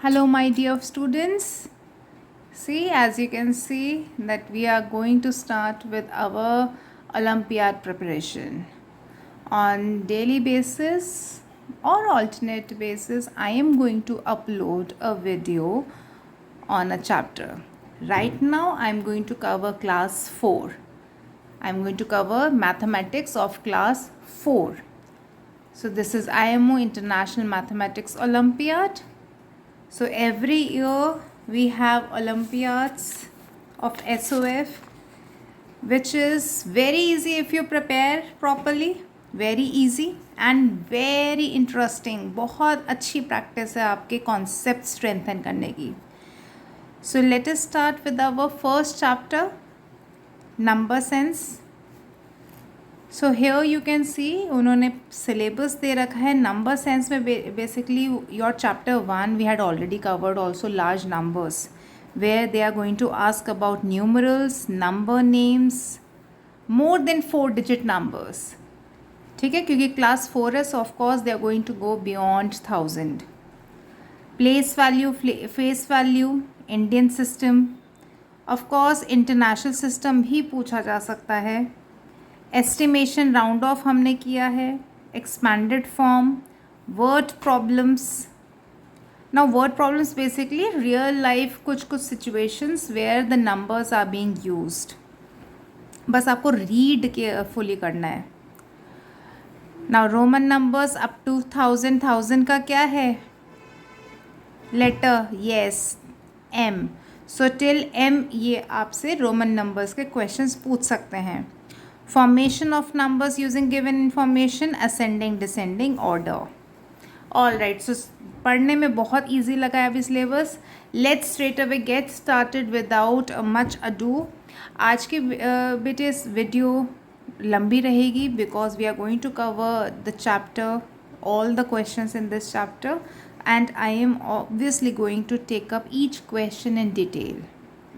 Hello my dear students. See, as you can see that we are going to start with our Olympiad preparation. On daily basis or alternate basis, I am going to upload a video on a chapter. Right now I am going to cover class 4. I am going to cover mathematics of class 4. So this is IMO International Mathematics Olympiad. So every year we have Olympiads of SOF, which is very easy if you prepare properly. Very easy and very interesting. बहुत अच्छी practice है आपके concept strengthen करने की. So let us start with our first chapter, number sense. So here you can see उन्होंने syllabus दे रखा है. नंबर सेंस में basically your chapter 1 we had already covered also large numbers where they are going to ask about numerals, number names, more than 4 digit numbers. ठीक है, क्योंकि class 4 है so of course they are going to go beyond 1000. Place value, face value, Indian system, of course international system भी पूछा जा सकता है. Estimation round of हमने किया है. Expanded form, word problems. Now word problems basically real life कुछ situations where the numbers are being used. बस आपको रीड केयरफुली करना है. Now Roman numbers up to 1000 का क्या है letter? Yes, M. So till M ये आपसे रोमन नंबर्स के क्वेश्चंस पूछ सकते हैं. Formation of numbers using given information, ascending descending order. All right, so पढ़ने में बहुत easy लगा है अभी syllabus. Let's straight away get started without much ado. आज की बेटे इस वीडियो लंबी रहेगी because we are going to cover the chapter, all the questions in this chapter, and I am obviously going to take up each question in detail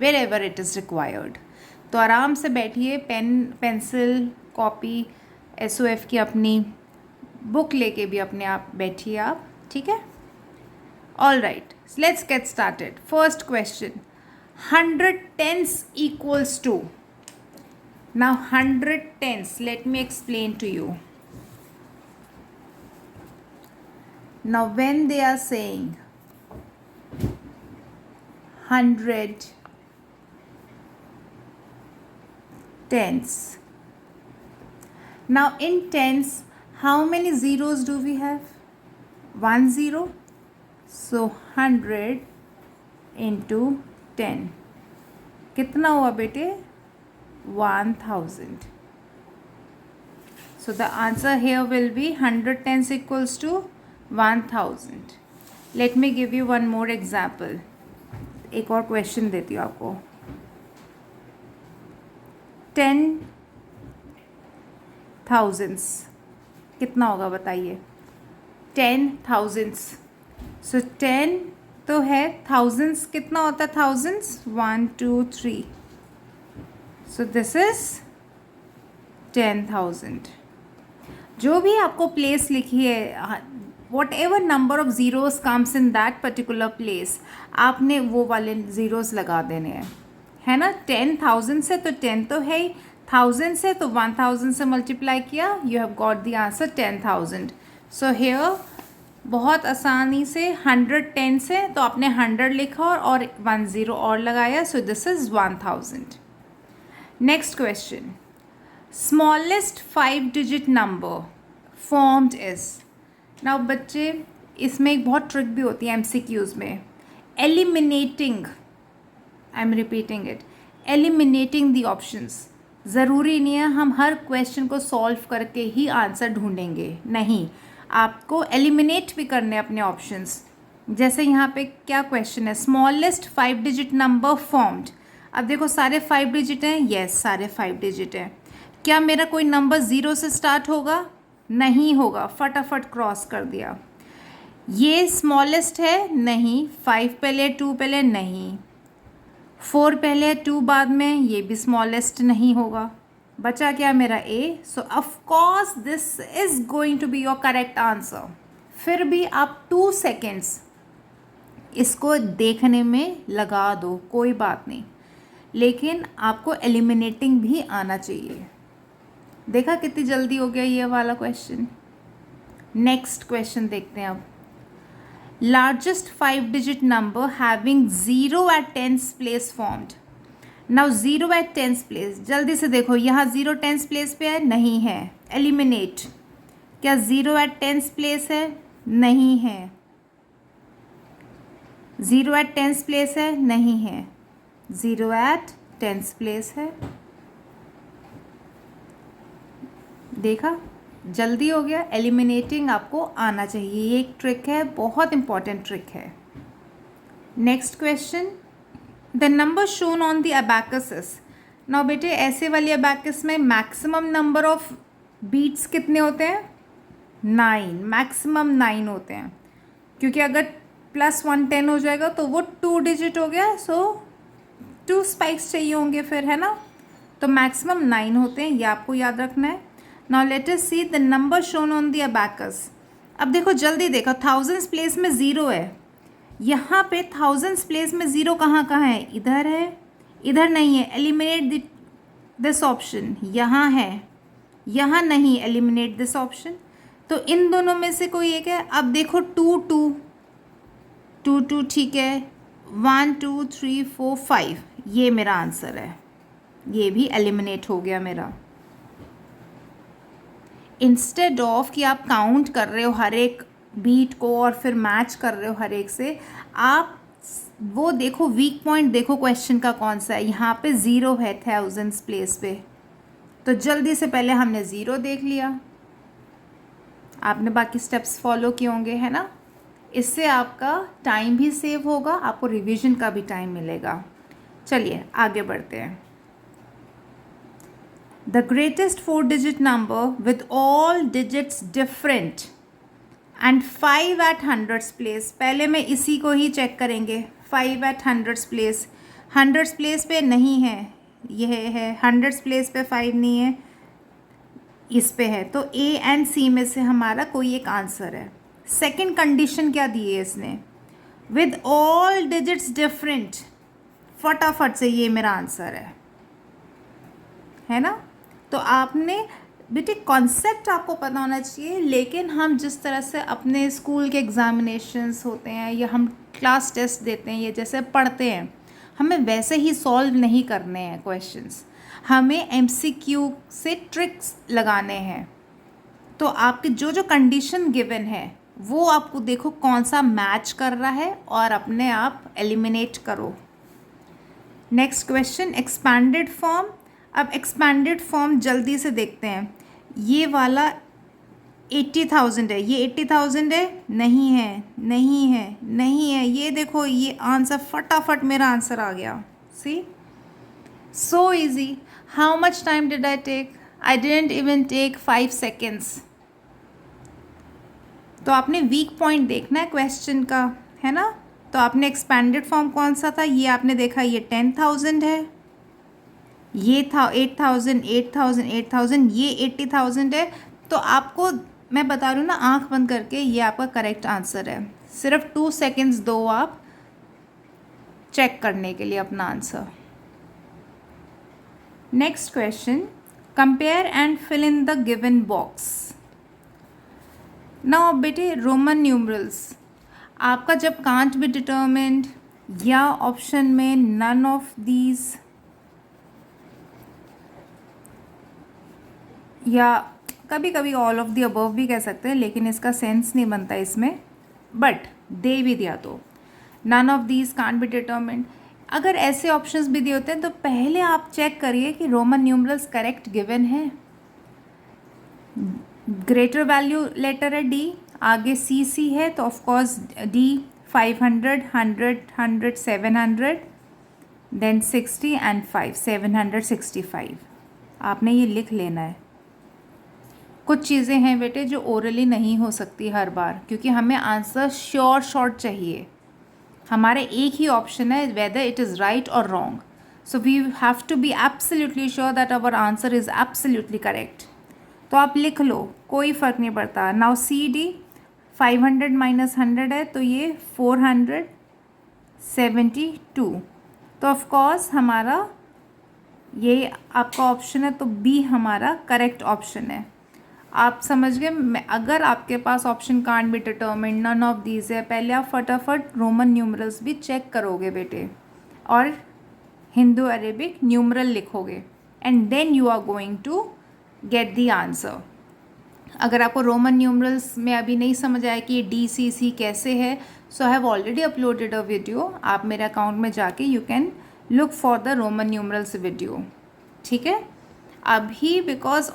wherever it is required. तो आराम से बैठिए, pen pencil copy SOF की अपनी book लेके भी अपने आप बैठिए आप. ठीक है, all right, let's get started. First question, 100 tens equals to. Now 100 tens, let me explain to you. Now when they are saying 100 tens. Now in tens, how many zeros do we have? 1 0. So 100 into 10. कितना हुआ बेटे? 1000. So the answer here will be 100 tens equals to 1000. Let me give you one more example. एक और question देती हूँ आपको. 10 thousands कितना होगा बताइए? 10 thousands. सो 10 तो है, thousands कितना होता है? thousands 1 2 3. So this is 10,000. जो भी आपको प्लेस लिखी है, what ever number of zeros comes in that particular place, आपने वो वाले ज़ीरोज़ लगा देने हैं, है ना. 10,000 से तो 10 तो है ही, 1000 से तो 1000 से मल्टीप्लाई किया, you have got the answer 10,000. So here बहुत आसानी से 110 से तो आपने 100 लिखा और 1 0 और लगाया. So this is 1000. Next question, smallest 5 digit number formed is. Now बच्चे इसमें एक बहुत ट्रिक भी होती है MCQs में. Eliminating, I am repeating it, eliminating the options. ज़रूरी नहीं है हम हर क्वेश्चन को सॉल्व करके ही आंसर ढूंढेंगे, नहीं, आपको एलिमिनेट भी करने अपने ऑप्शंस. जैसे यहाँ पे क्या क्वेश्चन है, स्मॉलेस्ट 5 डिजिट नंबर फॉर्म्ड. अब देखो सारे 5 डिजिट हैं, येस सारे 5 डिजिट हैं. क्या मेरा कोई नंबर 0 से स्टार्ट होगा? नहीं होगा, फटाफट क्रॉस कर दिया. ये स्मॉलेस्ट है? नहीं. 5 पहले 2 पहले? नहीं. 4 पहले 2 बाद में? ये भी स्मॉलेस्ट नहीं होगा. बचा क्या मेरा A. So of course this is going to be your correct answer. फिर भी आप 2 सेकेंड्स इसको देखने में लगा दो, कोई बात नहीं, लेकिन आपको एलिमिनेटिंग भी आना चाहिए। देखा कितनी जल्दी हो गया ये वाला क्वेश्चन। नेक्स्ट क्वेश्चन देखते हैं अब। Largest 5 digit number having 0 at tens place formed. Now 0 at tens place, जल्दी से देखो, यहाँ 0 टेंस प्लेस पे है, नहीं है, एलिमिनेट। क्या 0 एट टेंस प्लेस है? नहीं है। 0 एट टेंस प्लेस है? नहीं है। 0 एट टेंस प्लेस है। देखा, जल्दी हो गया। एलिमिनेटिंग आपको आना चाहिए, ये एक ट्रिक है, बहुत इंपॉर्टेंट ट्रिक है। Next question, the number shown on the abacus is. Now बेटे, ऐसे वाली अबैकस में मैक्सिमम नंबर ऑफ बीट्स कितने होते हैं? 9, मैक्सिमम 9 होते हैं, क्योंकि अगर +110 हो जाएगा तो वो 2 डिजिट हो गया, सो 2 स्पाइक्स चाहिए होंगे फिर, है ना। तो मैक्सिमम 9 होते हैं, ये आपको याद रखना है। Now let us see the number shown on the abacus. अब देखो, जल्दी देखो, थाउजेंड्स प्लेस में 0 है, यहाँ पे थाउजेंड्स प्लेस में 0 कहाँ है? इधर है, इधर नहीं है, एलिमिनेट दिस ऑप्शन। यहाँ है, यहाँ नहीं, एलिमिनेट दिस ऑप्शन। तो इन दोनों में से कोई एक है। अब देखो, 2 ठीक है, 1 2 3 4 5, ये मेरा आंसर है, ये भी एलिमिनेट हो गया मेरा। इंस्टेड ऑफ कि आप काउंट कर रहे हो हर एक बीट को और फिर मैच कर रहे हो हर एक से, आप वो देखो, वीक पॉइंट देखो क्वेश्चन का कौन सा है। यहाँ पे 0 है थाउजेंड्स प्लेस पे, तो जल्दी से पहले हमने 0 देख लिया, आपने बाकी स्टेप्स फॉलो किए होंगे, है ना। इससे आपका टाइम भी सेव होगा, आपको रिवीजन का भी टाइम मिलेगा। चलिए आगे बढ़ते हैं। The greatest 4 digit number with all digits different and 5 at hundreds place. पहले मैं इसी को ही चेक करेंगे, 5 at hundreds place. Hundreds place पे नहीं है, यह है, हंड्रेड्स प्लेस पे 5 नहीं है, इस पे है, तो ए एंड सी में से हमारा कोई एक आंसर है। सेकंड कंडीशन क्या दी है इसने? With all digits different. फटाफट से ये मेरा आंसर है ना। तो आपने बेटे, कॉन्सेप्ट आपको पता होना चाहिए, लेकिन हम जिस तरह से अपने स्कूल के एग्जामिनेशंस होते हैं या हम क्लास टेस्ट देते हैं, ये जैसे पढ़ते हैं, हमें वैसे ही सॉल्व नहीं करने हैं क्वेश्चंस, हमें एमसीक्यू से ट्रिक्स लगाने हैं। तो आपकी जो जो कंडीशन गिवन है वो आपको देखो कौन सा मैच कर रहा है और अपने आप एलिमिनेट करो। Next question, expanded form. अब एक्सपैंडेड फॉर्म जल्दी से देखते हैं। ये वाला 80,000 है, ये 80,000 है, नहीं है, नहीं है, नहीं है। ये देखो, ये आंसर, फटाफट मेरा आंसर आ गया। See, so easy. How much time did I take? I didn't even take 5 seconds. तो आपने वीक पॉइंट देखना है क्वेश्चन का, है ना। तो आपने एक्सपैंडेड फॉर्म कौन सा था, ये आपने देखा, ये 10,000 है, ये था 8,000, 8,000, 8,000, ये 80,000 है। तो आपको मैं बता रही हूँ ना, आंख बंद करके, ये आपका करेक्ट आंसर है। सिर्फ 2 सेकेंड्स दो आप चेक करने के लिए अपना answer. Next question, compare and fill in the given box. Now बेटे, रोमन न्यूमरल्स आपका जब कांट बी डिटर्मिन्ड या ऑप्शन में नन ऑफ दीज या कभी कभी ऑल ऑफ द अबव भी कह सकते हैं, लेकिन इसका सेंस नहीं बनता इसमें, बट दे भी दिया तो none of these can't be determined. अगर ऐसे ऑप्शंस भी दिए होते हैं तो पहले आप चेक करिए कि रोमन न्यूमरल्स करेक्ट गिवन है। ग्रेटर वैल्यू लेटर है डी, आगे सी सी है, तो ऑफकोर्स डी 500, 100, 100, 700, देन 60 एंड 5, 765। आपने ये लिख लेना है। कुछ चीज़ें हैं बेटे जो ओरली नहीं हो सकती हर बार, क्योंकि हमें आंसर श्योर शॉर्ट चाहिए। हमारे एक ही ऑप्शन है, whether it is right or wrong, so we have to be absolutely sure that our answer is absolutely correct. तो आप लिख लो, कोई फ़र्क नहीं पड़ता। नाउ सी डी 500 - 100 है, तो ये 400, 72। तो ऑफ कोर्स हमारा ये आपका ऑप्शन है, तो बी हमारा करेक्ट ऑप्शन है। आप समझ गए। अगर आपके पास option can't be determined, none of these है, पहले आप फटाफट रोमन न्यूमरल्स भी चेक करोगे बेटे और हिंदू अरेबिक न्यूमरल लिखोगे and then you are going to get the answer. अगर आपको रोमन न्यूमरल्स में अभी नहीं समझ आया कि ये DCC कैसे है, so I have already uploaded a video. आप मेरे अकाउंट में जाके you can look for the Roman numerals video, ठीक है। अभी बिकॉज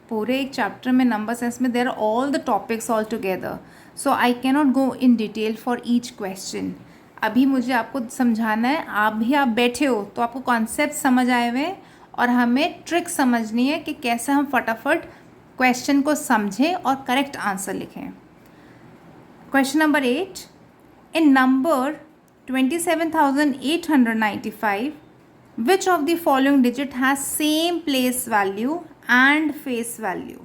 पूरे एक चैप्टर में नंबर सेंस में there are all the topics all together, so I cannot go in detail for each question. अभी मुझे आपको समझाना है, आप बैठे हो तो आपको कॉन्सेप्ट समझ आए हुए हैं और हमें ट्रिक समझनी है कि कैसे हम फटाफट क्वेश्चन को समझें और करेक्ट आंसर लिखें। Question number 8, in number 27,895 which of the following digit has same place value and face value?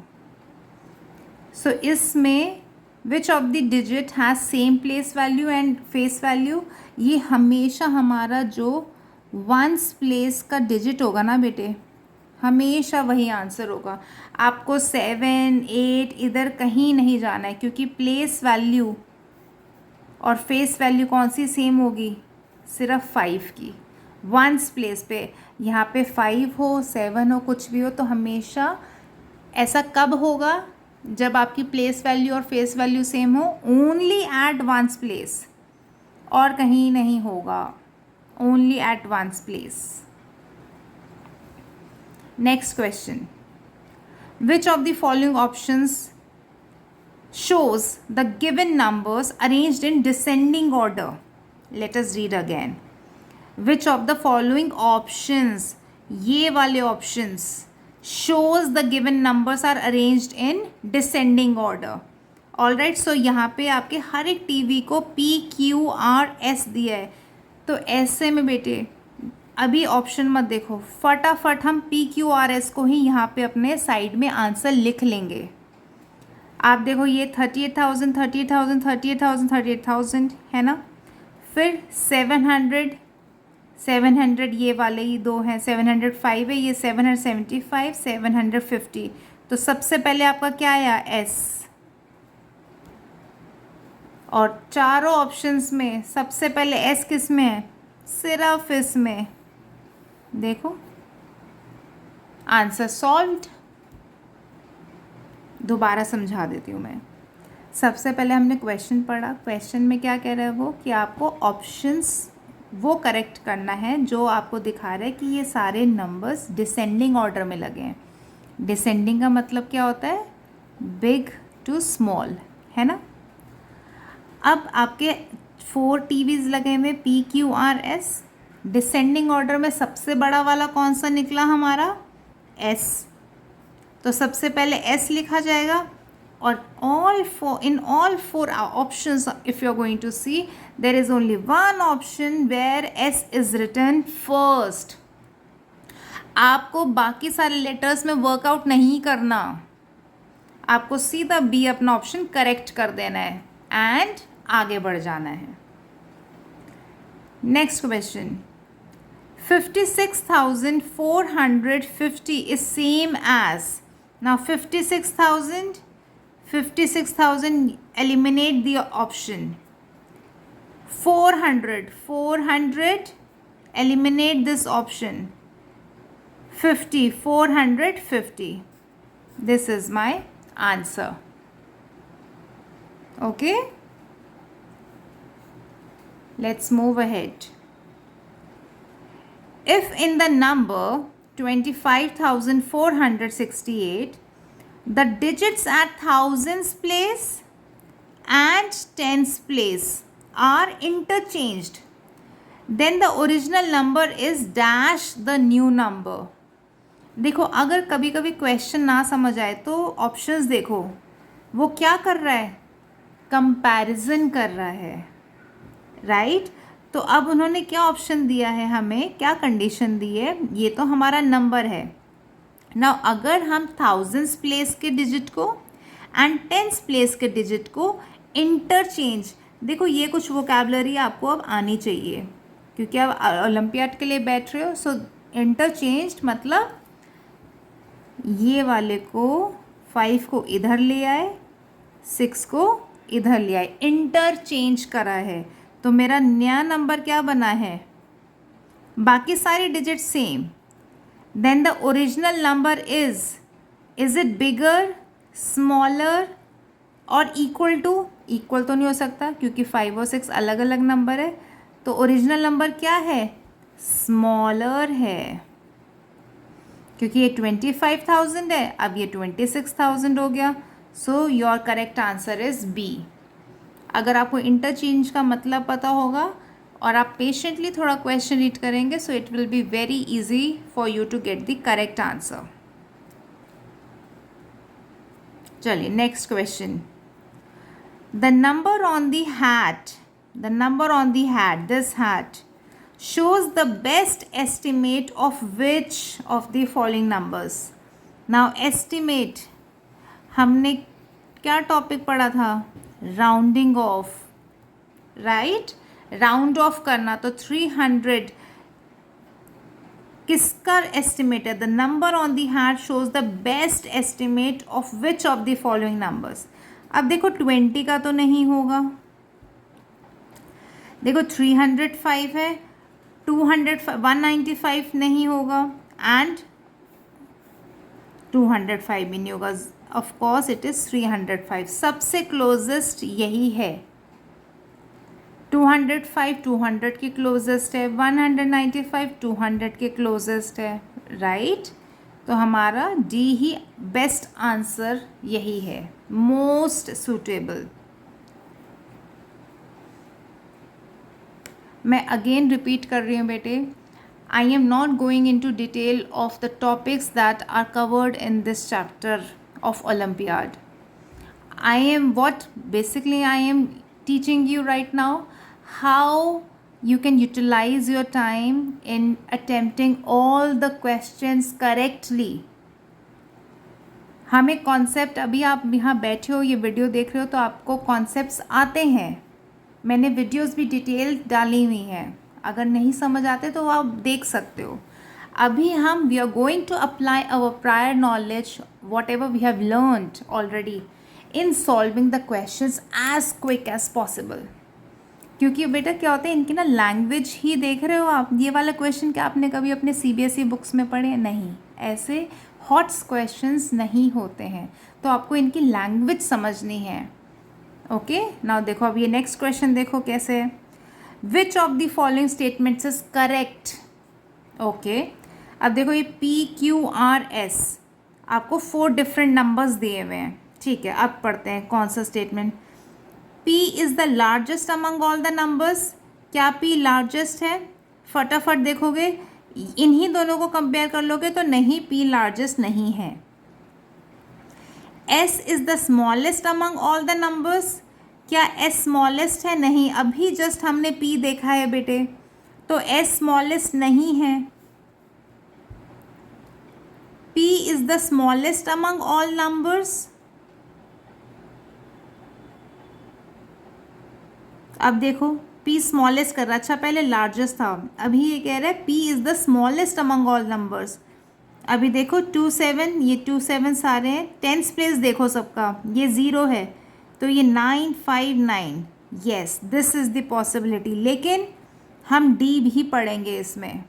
So इसमें which of the digit has same place value and face value, ये हमेशा हमारा जो ones place का digit होगा ना बेटे, हमेशा वही आंसर होगा। आपको 7, 8 इधर कहीं नहीं जाना है, क्योंकि प्लेस वैल्यू और फेस वैल्यू कौन सी सेम होगी, सिर्फ 5 की। वंस प्लेस पे यहाँ पे 5 हो, 7 हो, कुछ भी हो, तो हमेशा ऐसा कब होगा जब आपकी प्लेस वैल्यू और फेस वैल्यू सेम हो, ओनली एट वंस प्लेस, और कहीं नहीं होगा, only at ones place. Next question, which of the following options shows the given numbers arranged in descending order? Let us read again. Which of the following options, ये वाले options, shows the given numbers are arranged in descending order? Alright, so यहाँ पे आपके हर एक TV को PQRS दिया है, तो ऐसे में बेटे अभी ऑप्शन मत देखो, फटाफट हम PQRS को ही यहाँ पे अपने साइड में आंसर लिख लेंगे। आप देखो ये 38,000, 38,000, 38,000, 38,000 है ना, फिर 700, 700 ये वाले ही दो हैं, 705 है, ये 775, 750। तो सबसे पहले आपका क्या आया, S। और चारों ऑप्शंस में सबसे पहले S किस में है, सिर्फ इसमें। देखो आंसर सॉल्व्ड। दोबारा समझा देती हूँ मैं। सबसे पहले हमने क्वेश्चन पढ़ा, क्वेश्चन में क्या कह रहा है वो, कि आपको ऑप्शंस वो करेक्ट करना है जो आपको दिखा रहा है कि ये सारे नंबर्स डिसेंडिंग ऑर्डर में लगे हैं। डिसेंडिंग का मतलब क्या होता है, बिग टू स्मॉल, है ना। अब आपके 4 टीवीज़ लगे हुए PQRS, डिसेंडिंग ऑर्डर में सबसे बड़ा वाला कौन सा निकला हमारा, S। तो सबसे पहले S लिखा जाएगा, और in all four options if you are going to see, there is only one option where S is written first. आपको बाकी सारे लेटर्स में वर्कआउट नहीं करना, आपको सीधा B अपना ऑप्शन करेक्ट कर देना है एंड आगे बढ़ जाना है। Next question, 56,450 is same as, now 56,000 eliminate the option, 400 eliminate this option, 450, this is my answer. Okay, let's move ahead. If in the number 25,468 the digits at thousands place and tens place are interchanged, then the original number is dash the new number. देखो अगर कभी कभी question ना समझ आए तो options देखो, वो क्या कर रहा है, कंपैरिजन कर रहा है, राइट। तो अब उन्होंने क्या ऑप्शन दिया है हमें, क्या कंडीशन दी है, ये तो हमारा नंबर है ना। अगर हम थाउजेंड्स प्लेस के डिजिट को एंड टेंस प्लेस के डिजिट को इंटरचेंज, देखो ये कुछ वोकैबलरी आपको अब आनी चाहिए क्योंकि आप ओलंपियाड के लिए बैठ रहे हो। सो इंटरचेंज्ड मतलब ये वाले को 5 को इधर ले आए, 6 को इधर ले आए, इंटरचेंज करा है। तो मेरा नया नंबर क्या बना है, बाकी सारी digit same. Then the original number is it bigger, smaller or equal to? Equal तो नहीं हो सकता क्योंकि 5 और 6 अलग अलग नंबर है। तो ओरिजिनल नंबर क्या है, स्मॉलर है, क्योंकि ये 25,000 है, अब ये 26,000 हो गया। So your correct answer is B. अगर आपको इंटरचेंज का मतलब पता होगा और आप पेशेंटली थोड़ा क्वेश्चन रीड करेंगे, so it will be very easy for you to get the correct answer. चलिए next question. The number on the hat, the number on the hat, this hat shows the best estimate of which of the following numbers? Now estimate, हमने क्या topic पढ़ा था, rounding off, right? Round of करना। तो 300 किसका estimate है? The number on the hat shows the best estimate of which of the following numbers. अब देखो 20 का तो नहीं होगा, देखो 305 है, 195 नहीं होगा एंड 205 भी नहीं होगा। ऑफ कोर्स इट इज़ 305, सबसे क्लोजेस्ट यही है। 205 200 के क्लोजेस्ट है, 195 200 के क्लोजेस्ट है, राइट? तो हमारा डी ही बेस्ट आंसर यही है, मोस्ट सूटेबल। मैं अगेन रिपीट कर रही हूँ बेटे, I am not going in to detail of the topics that are covered in this chapter of Olympiad. I am what basically I am teaching you right now how you can utilize your time in attempting all the questions correctly. हमें concept, अभी आप यहाँ बैठे हो, ये video देख रहे हो, तो आपको कॉन्सेप्ट्स आते हैं। मैंने वीडियोस भी डिटेल डाली हुई हैं, अगर नहीं समझ आते तो आप देख सकते हो। अभी हम we are going to apply our prior knowledge whatever we have learned already in solving the questions as quick as possible. क्योंकि बेटा क्या होता है, इनकी ना लैंग्वेज ही देख रहे हो आप। ये वाला क्वेश्चन क्या आपने कभी अपने CBSE बुक्स में पढ़े? नहीं, ऐसे हॉट्स क्वेश्चंस नहीं होते हैं, तो आपको इनकी लैंग्वेज समझनी है। ओके, नाउ देखो अब ये नेक्स्ट क्वेश्चन देखो कैसे है। विच of the following statements is correct? Okay, अब देखो ये PQRS आपको 4 डिफरेंट नंबर्स दिए हुए हैं, ठीक है? अब पढ़ते हैं कौन सा statement. P is the largest among all the numbers, क्या P लार्जेस्ट है? फटाफट देखोगे, इन्हीं दोनों को कंपेयर कर लोगे तो नहीं, P लार्जेस्ट नहीं है। S is the smallest among all the numbers, क्या S स्मॉलेस्ट है? नहीं, अभी जस्ट हमने P देखा है बेटे, तो S स्मॉलेस्ट नहीं है। P is the smallest among all numbers, अब देखो P स्मॉलेस्ट कर रहा है, अच्छा पहले लार्जेस्ट था, अभी ये कह रहा है P is the smallest among all numbers. अभी देखो 27, ये 27 सारे हैं, 10th प्लेस देखो सबका, ये 0 है, तो ये 959, yes this is the possibility. लेकिन हम D भी पढ़ेंगे इसमें।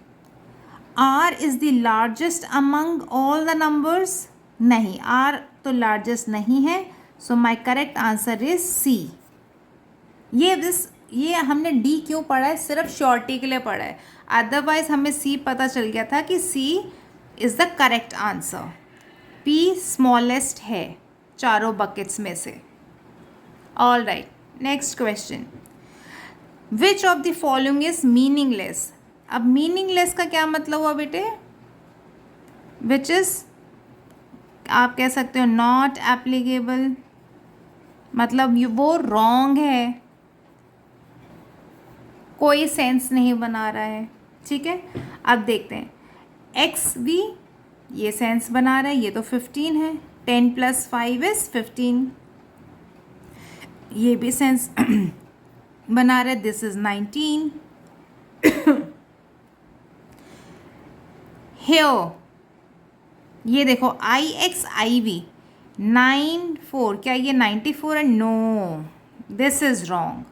R is the largest among all the numbers, नहीं, R तो लार्जेस्ट नहीं है, so my correct answer is C। ये हमने D क्यों पढ़ा है? सिर्फ श्योरिटी के लिए पढ़ा है, अदरवाइज हमें C पता चल गया था कि C is the correct answer. P smallest है चारों बकेट्स में से। All right, next question. Which of the following is meaningless? अब मीनिंगलेस का क्या मतलब हुआ बेटे? विच इज़ आप कह सकते हो नॉट एप्लीकेबल, मतलब वो रॉन्ग है, कोई सेंस नहीं बना रहा है, ठीक है? अब देखते हैं एक्स भी ये सेंस बना रहा है, ये तो 15 है, 10 + 5 = 15, ये भी सेंस बना रहे, दिस इज 19. Here ये देखो IXIV 94, क्या ये 94 है? No, this is wrong.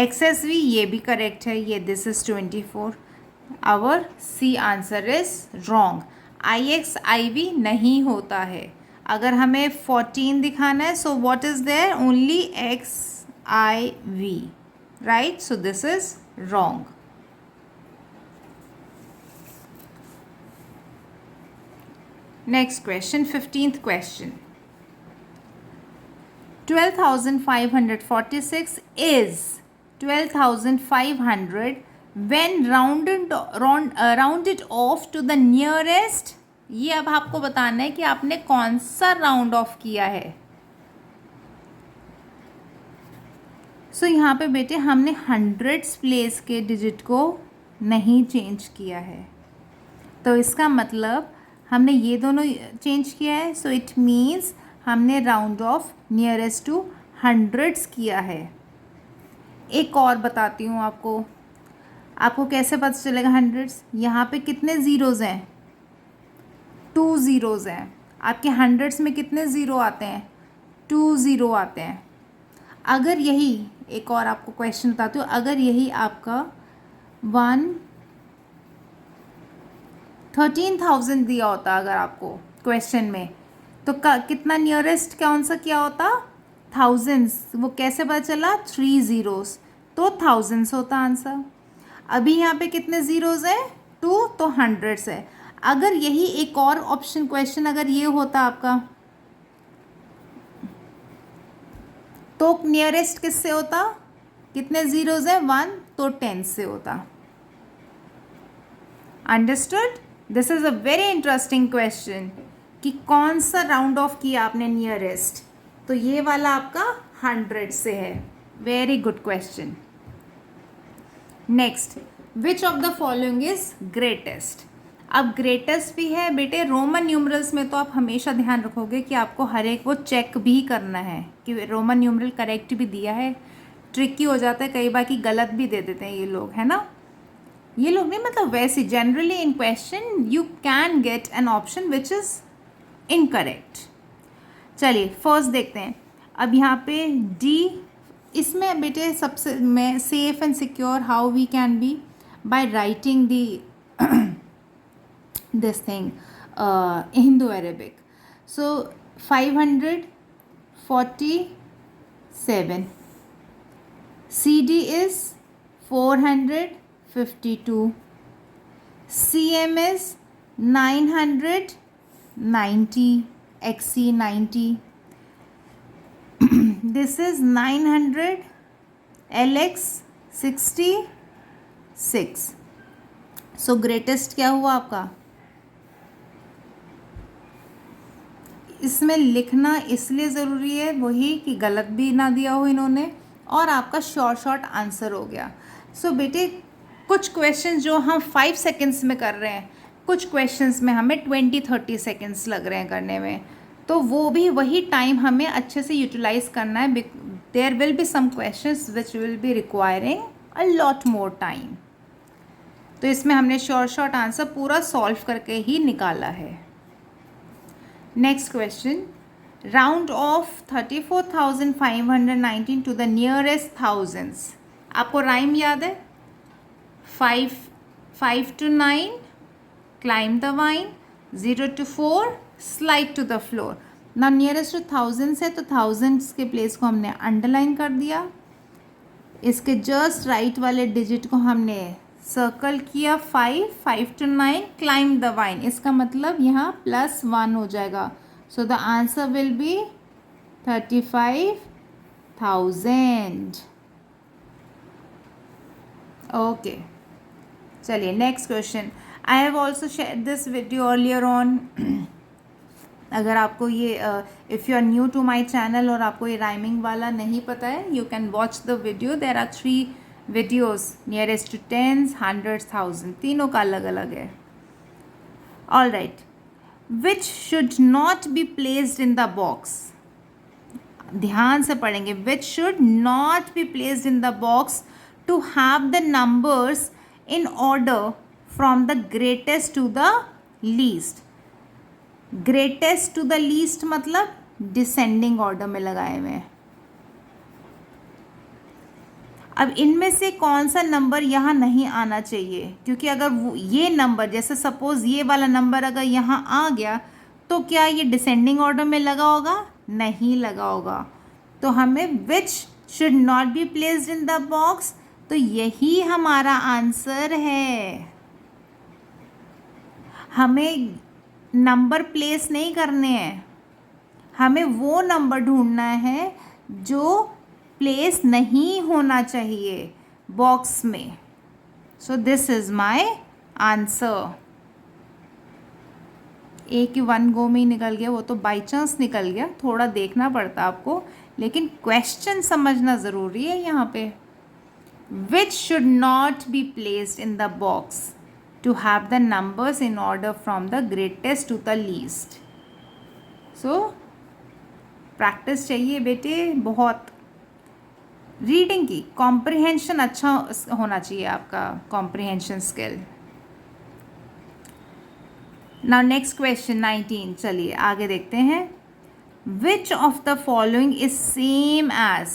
XSV ये भी करेक्ट है, ये this is 24. Our C answer is wrong. IXIV नहीं होता है. अगर हमें 14 दिखाना है, so what is there? Only XIV, right? So this is wrong. Next question, 15th question. 12,546 is 12,500 when rounded off to the nearest. ये अब आपको बताना है कि आपने कौन सा राउंड ऑफ किया है. सो यहाँ पे बेटे हमने हंड्रेड्स प्लेस के डिजिट को नहीं चेंज किया है, तो इसका मतलब हमने ये दोनों चेंज किया है. सो इट मीन्स हमने round off nearest to hundreds किया है. एक और बताती हूँ आपको कैसे पता चलेगा हंड्रेड्स. यहाँ पे कितने ज़ीरोज़ हैं? 2 ज़ीरोज़ हैं. आपके हंड्रेड्स में कितने ज़ीरो आते हैं? 2 ज़ीरो आते हैं. अगर यही, एक और आपको क्वेश्चन बताती हूँ, अगर यही आपका 13,000 दिया होता अगर आपको क्वेश्चन में, तो कितना नियरेस्ट कौन सा क्या होता? थाउजेंड्स. वो कैसे पता चला? 3 ज़ीरोज़, तो थाउजेंड्स होता आंसर. अभी यहाँ पे कितने ज़ीरोज़ हैं? 2, तो हंड्रेड्स है. अगर यही एक और ऑप्शन क्वेश्चन अगर ये होता आपका, तो नियरेस्ट किससे होता? कितने ज़ीरोज़ है? 1, तो 10 से होता. Understood? This is a very interesting question कि कौन सा राउंड ऑफ किया आपने नियरेस्ट, तो ये वाला आपका 100 से है. Very good question. Next, which of the following is greatest. अब ग्रेटेस्ट भी है बेटे रोमन न्यूमरल्स में, तो आप हमेशा ध्यान रखोगे कि आपको हर एक वो चेक भी करना है कि रोमन न्यूमरल करेक्ट भी दिया है. ट्रिकी हो जाता है कई बार कि गलत भी दे देते हैं ये लोग, है ना. ये लोग नहीं, मतलब वैसे generally in question you can get an option which is incorrect. चलिए फर्स्ट देखते हैं. अब यहाँ पे डी, इसमें बेटे सबसे मैं safe and secure how we can be by writing the this thing Hindu Arabic. So 547, CD is 452, CM is 990, XC 90, this is 900, LX 66. So greatest क्या हुआ आपका? इसमें लिखना इसलिए ज़रूरी है वही कि गलत भी ना दिया हो इन्होंने, और आपका शॉर्ट आंसर हो गया. सो बेटे कुछ क्वेश्चंस जो हम 5 सेकेंड्स में कर रहे हैं, कुछ क्वेश्चंस में हमें 20-30 सेकेंड्स लग रहे हैं करने में, तो वो भी वही टाइम हमें अच्छे से यूटिलाइज करना है. There will be some questions which will be requiring a lot more time. तो इसमें हमने शॉर्ट आंसर पूरा सॉल्व करके ही निकाला है. Next question, round off 34,519 to the nearest thousands. आपको राइम याद है? 5 to 9 climb the vine, 0 to 4 slide to the floor. ना नियरेस्ट टू थाउजेंड्स है तो थाउजेंड्स के प्लेस को हमने अंडरलाइन कर दिया. इसके जस्ट राइट वाले डिजिट को हमने सर्कल किया. 5 to 9 क्लाइम द वाइन, इसका मतलब यहाँ +1 हो जाएगा. So the answer will be 35,000. Okay, चलिए next question. I have also share this video earlier on. अगर आपको ये if you are new to my channel और आपको ये राइमिंग वाला नहीं पता है, you can watch the video. There are 3 videos, nearest to tens, 100, 1000, तीनों का अलग अलग है. All right, which should not be placed in the box. ध्यान से पढ़ेंगे. Which should not be placed in the box to have the numbers in order from the greatest to the least. Greatest to the least मतलब descending order में लगाए हुए हैं. अब इनमें से कौन सा नंबर यहाँ नहीं आना चाहिए, क्योंकि अगर ये नंबर, जैसे सपोज ये वाला नंबर अगर यहाँ आ गया तो क्या ये डिसेंडिंग ऑर्डर में लगा होगा? नहीं लगा होगा. तो हमें विच should not be placed in the box, तो यही हमारा आंसर है. हमें नंबर प्लेस नहीं करने हैं, हमें वो नंबर ढूंढना है जो प्लेस नहीं होना चाहिए बॉक्स में. सो दिस इज माय आंसर. एक ही वन गो में ही निकल गया, वो तो बाई चांस निकल गया, थोड़ा देखना पड़ता आपको, लेकिन क्वेश्चन समझना ज़रूरी है यहाँ पे. Which should not be placed in the box to have the numbers in order from the greatest to the least. So practice चाहिए बेटे बहुत. रीडिंग की कॉम्प्रिहेंशन अच्छा होना चाहिए आपका, comprehension skill. Now next question 19. चलिए आगे देखते हैं. Which of the following is same as.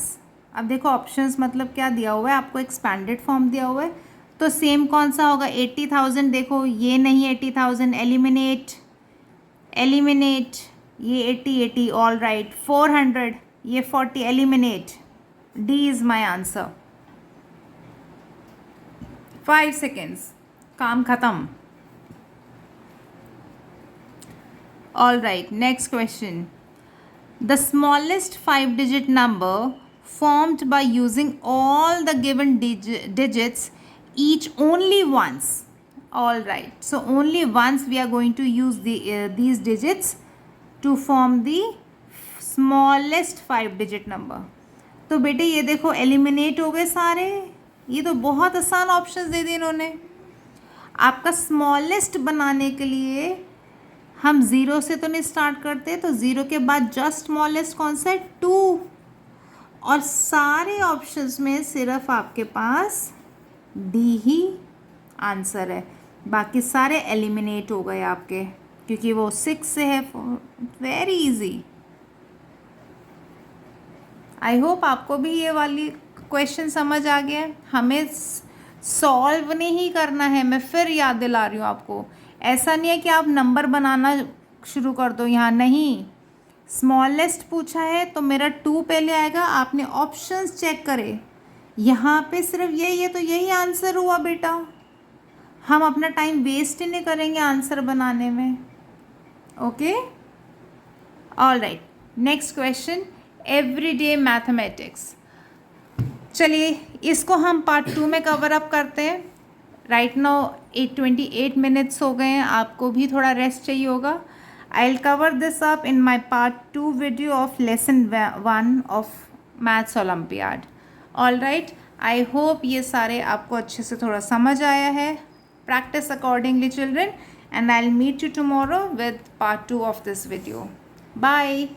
अब देखो ऑप्शंस मतलब क्या दिया हुआ है आपको, एक्सपैंडेड फॉर्म दिया हुआ है, तो सेम कौन सा होगा? 80,000. देखो ये नहीं 80,000, एलिमिनेट एलिमिनेट. ये 80 ऑल राइट. 400, ये 40 eliminate. D is my answer. 5 seconds, काम खत्म. All right, next question. The smallest 5-digit number formed by using all the given digits each only once. All right, so only once we are going to use these digits to form the smallest 5-digit number. तो बेटे ये देखो eliminate हो गए सारे. ये तो बहुत आसान ऑप्शंस दे दिए इन्होंने. आपका स्मॉलेस्ट बनाने के लिए हम ज़ीरो से तो नहीं स्टार्ट करते, तो ज़ीरो के बाद जस्ट स्मॉलेस्ट कौन सा है? 2. और सारे ऑप्शंस में सिर्फ आपके पास डी ही आंसर है, बाकी सारे एलिमिनेट हो गए आपके, क्योंकि वो 6 से है. Very easy. आई होप आपको भी ये वाली क्वेश्चन समझ आ गया. हमें सॉल्व नहीं करना है, मैं फिर याद दिला रही हूँ आपको. ऐसा नहीं है कि आप नंबर बनाना शुरू कर दो यहाँ, नहीं. स्मॉलेस्ट पूछा है तो मेरा 2 पहले आएगा. आपने ऑप्शंस चेक करे, यहाँ पे सिर्फ यही है तो यही आंसर हुआ बेटा. हम अपना टाइम वेस्ट ही नहीं करेंगे आंसर बनाने में. Okay, all right. Next question, everyday mathematics. चलिए इसको हम पार्ट 2 में कवर अप करते हैं. राइट नाउ 28 मिनट्स हो गए हैं, आपको भी थोड़ा रेस्ट चाहिए होगा. I will cover this up in my part 2 video of lesson 1 of maths olympiad. All right, I hope ये सारे आपको अच्छे से थोड़ा समझ आया है. Practice accordingly children, and I'll meet you tomorrow with part 2 of this video. Bye.